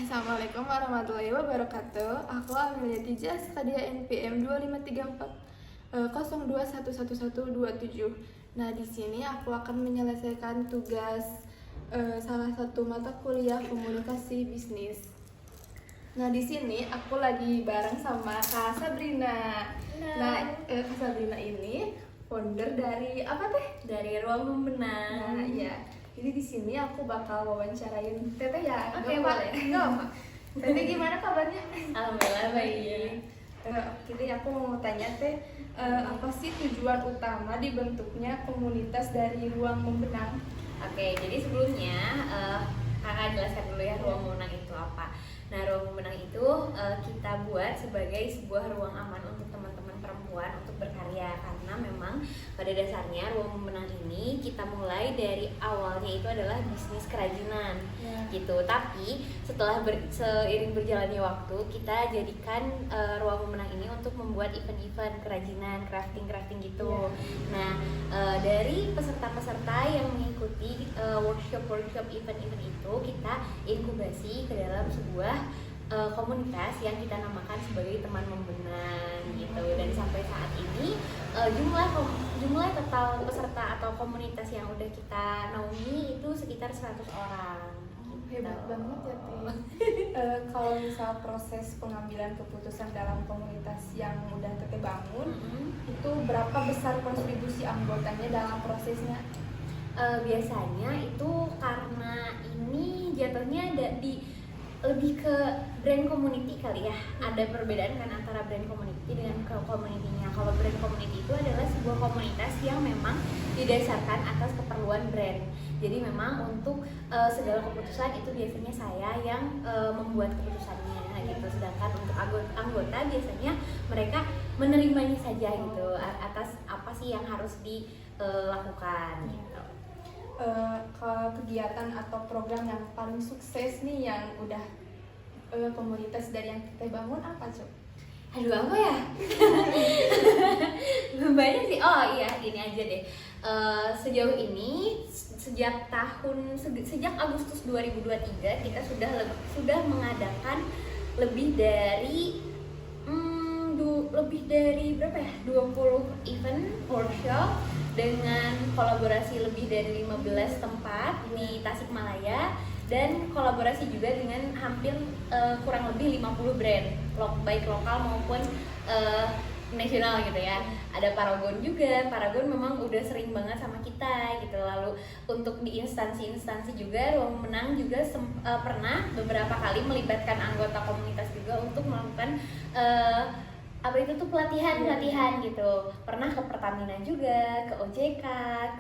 Assalamualaikum warahmatullahi wabarakatuh. Aku Amelia Tija, Stadia NPM 2534 02111127. Nah, di sini aku akan menyelesaikan tugas salah satu mata kuliah komunikasi bisnis. Nah, di sini aku lagi bareng sama Kak Sabrina. Nah, Kak Sabrina ini founder dari apa teh? Dari Ruang Membenang. Nah, ya. Jadi di sini aku bakal wawancarain Teteh ya. Oke, Nggak boleh. Nggak apa. Teteh gimana kabarnya? Alhamdulillah baik. Jadi aku mau tanya Teh, apa sih tujuan utama dibentuknya komunitas dari Ruang Membenang? Oke, jadi sebelumnya kakak jelaskan dulu ya Ruang Membenang itu apa. Nah, Ruang Membenang itu kita buat sebagai sebuah ruang aman untuk teman-teman perempuan untuk berkarya, karena memang pada dasarnya Ruang Membenang ini kita mulai dari awalnya itu adalah bisnis kerajinan gitu. Tapi setelah seiring berjalannya waktu, kita jadikan Ruang Membenang ini untuk membuat event-event kerajinan, crafting gitu. Nah, dari peserta-peserta yang mengikuti workshop event-event itu, kita inkubasi ke dalam sebuah komunitas yang kita namakan sebagai teman membenang gitu. Dan sampai saat ini jumlah total peserta atau komunitas yang udah kita naungi itu sekitar 100 orang. Hebat banget ya Teh. Kalau misal proses pengambilan keputusan dalam komunitas yang udah Teteh bangun, itu berapa besar kontribusi anggotanya dalam prosesnya? Biasanya itu karena ini jatuhnya lebih ke brand community kali ya. Ada perbedaan kan antara brand community dengan community-nya. Kalau brand community itu adalah sebuah komunitas yang memang didasarkan atas keperluan brand. Jadi memang untuk segala keputusan itu biasanya saya yang membuat keputusannya gitu. Sedangkan untuk anggota biasanya mereka menerimanya saja gitu atas apa sih yang harus dilakukan gitu. Kegiatan atau program yang paling sukses nih yang udah komunitas dari yang Teteh bangun apa Cok? Aduh, apa ya? Banyak sih. Oh iya, gini aja deh. Sejauh ini sejak Agustus 2023 kita sudah mengadakan lebih dari berapa ya? 20 event workshop dengan kolaborasi lebih dari 15 tempat di Tasikmalaya, dan kolaborasi juga dengan hampir kurang lebih 50 brand baik lokal maupun nasional gitu ya. Ada Paragon juga. Paragon memang udah sering banget sama kita gitu. Lalu untuk di instansi-instansi juga Ruang Membenang juga pernah beberapa kali melibatkan anggota komunitas juga untuk melakukan pelatihan gitu. Pernah ke Pertamina juga, ke OJK,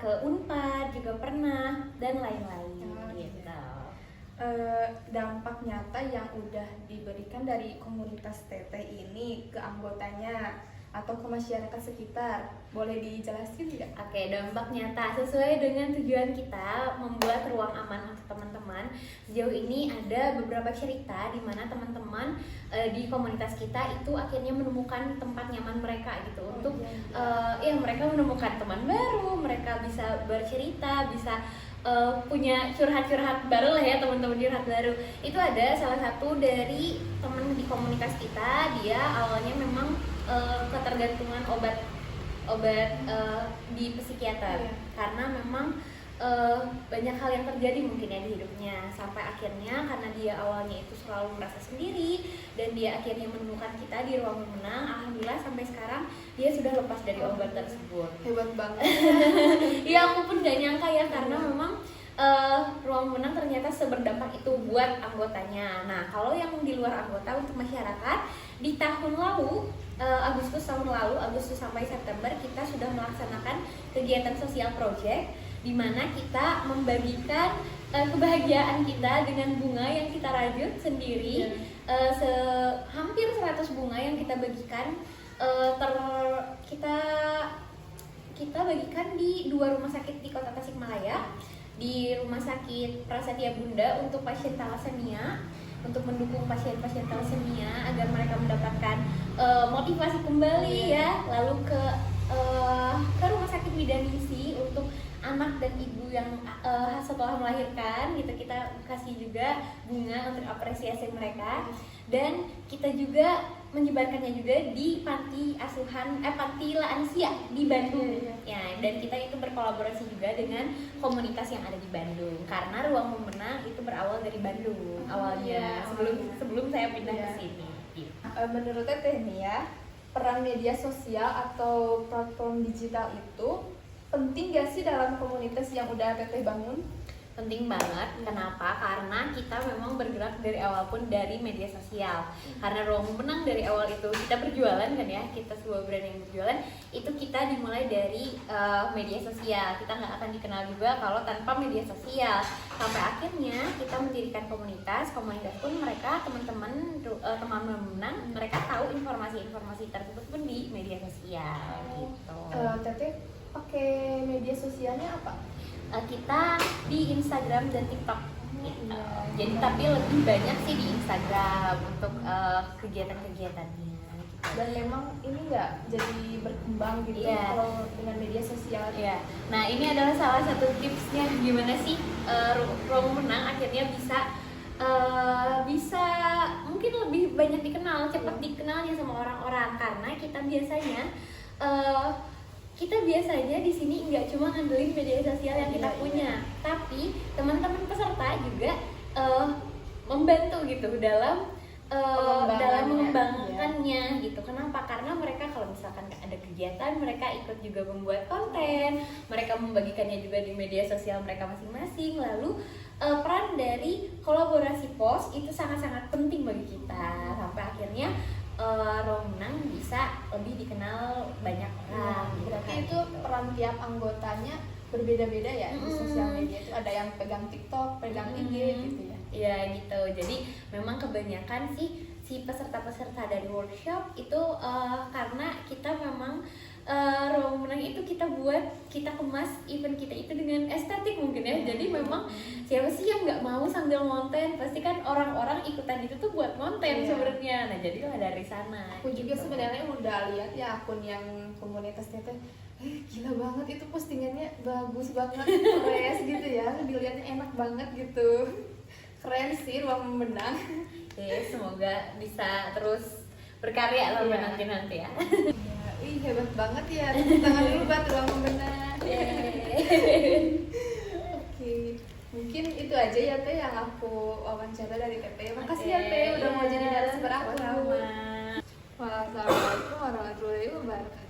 ke Unpad juga pernah, dan lain-lain gitu. Dampak nyata yang udah diberikan dari komunitas Teteh ini ke anggotanya atau ke masyarakat sekitar, boleh dijelasin nggak? Oke, dampak nyata sesuai dengan tujuan kita membuat ruang aman untuk teman-teman. Sejauh ini ada beberapa cerita di mana teman-teman di komunitas kita itu akhirnya menemukan tempat nyaman mereka gitu. Untuk mereka menemukan teman baru, mereka bisa bercerita, bisa punya curhat-curhat baru lah ya, teman-teman curhat baru. Itu ada salah satu dari teman di komunitas kita, dia awalnya memang ketergantungan obat di psikiater karena memang banyak hal yang terjadi mungkin ya di hidupnya, sampai akhirnya karena dia awalnya itu selalu merasa sendiri dan dia akhirnya menemukan kita di Ruang Membenang. Alhamdulillah sampai sekarang dia sudah lepas dari obat tersebut. Hebat banget. Iya, aku pun gak nyangka ya, karena memang Ruang Membenang ternyata seberdampak itu buat anggotanya. Nah, kalau yang di luar anggota, untuk masyarakat, di tahun lalu Agustus sampai September kita sudah melaksanakan kegiatan sosial project di mana kita membagikan kebahagiaan kita dengan bunga yang kita rajut sendiri. Hampir 100 bunga yang kita bagikan, kita bagikan di 2 rumah sakit di Kota Tasikmalaya. Di Rumah Sakit Prasetya Bunda untuk pasien thalassemia, untuk mendukung pasien-pasien thalassemia agar mereka mendapatkan motivasi kembali ya. Lalu ke Rumah Sakit Bidan Misi untuk anak dan ibu yang setelah melahirkan gitu, kita kasih juga bunga untuk apresiasi mereka. Dan kita juga menyebarkannya juga di panti asuhan panti lansia di Bandung. Ya, dan kita itu berkolaborasi juga dengan komunitas yang ada di Bandung, karena Ruang Memenang itu berawal dari Bandung awalnya, sebelum saya pindah ke sini gitu. Menurut Teteh nih ya, peran media sosial atau platform digital itu penting gak sih dalam komunitas yang udah Teteh bangun? Penting banget. Kenapa? Karena kita memang bergerak dari awal pun dari media sosial. Karena Ruang Memenang dari awal itu kita berjualan kan ya, kita sebuah brand yang berjualan, itu kita dimulai dari media sosial. Kita nggak akan dikenal juga kalau tanpa media sosial. Sampai akhirnya kita mendirikan komunitas pun mereka teman-teman teman Memenang, mereka tahu informasi-informasi tersebut pun di media sosial gitu. Teteh pakai media sosialnya apa? Kita di Instagram dan TikTok gitu. Jadi tapi lebih banyak sih di Instagram untuk kegiatan-kegiatannya gitu. Dan memang ini nggak jadi berkembang gitu kalau dengan media sosial. Nah ini adalah salah satu tipsnya gimana sih Ruang Memenang akhirnya bisa mungkin lebih banyak dikenal, cepat dikenalnya sama orang-orang, karena kita biasanya di sini nggak cuma ngandelin media sosial yang kita punya, tapi teman-teman peserta juga membantu gitu dalam mengembangkannya gitu. Kenapa? Karena mereka kalau misalkan ada kegiatan, mereka ikut juga membuat konten, mereka membagikannya juga di media sosial mereka masing-masing. Lalu peran dari kolaborasi post itu sangat-sangat penting bagi kita, sampai akhirnya Ruang Memenang bisa lebih dikenal banyak orang. Berarti itu peran tiap anggotanya berbeda-beda ya di sosial media itu. Ada yang pegang TikTok, pegang IG gitu ya. Iya gitu. Jadi memang kebanyakan sih si peserta-peserta dari workshop itu karena kita memang Ruang Memenang itu kita kemas event kita itu dengan estetik mungkin ya. Jadi memang siapa sih yang nggak mau sambil ngonten? Pasti kan orang-orang ikutan itu tuh buat ngonten sebenarnya. Nah jadilah dari sana. Aku juga sebenarnya udah lihat ya akun yang komunitasnya tuh, gila banget itu postingannya, bagus banget, fresh gitu ya, dilihatnya enak banget gitu. Keren sih Ruang Memenang. Semoga bisa terus berkarya sampai nanti ya. Ih hebat banget ya, tepuk tangan dulu buat Ruang Memenang. Oke, mungkin itu aja ya Teh yang aku wawancara dari Teteh. Makasih ya Teh udah mau jadi narasumber aku. Sama-sama. Wassalamualaikum warahmatullahi wabarakatuh.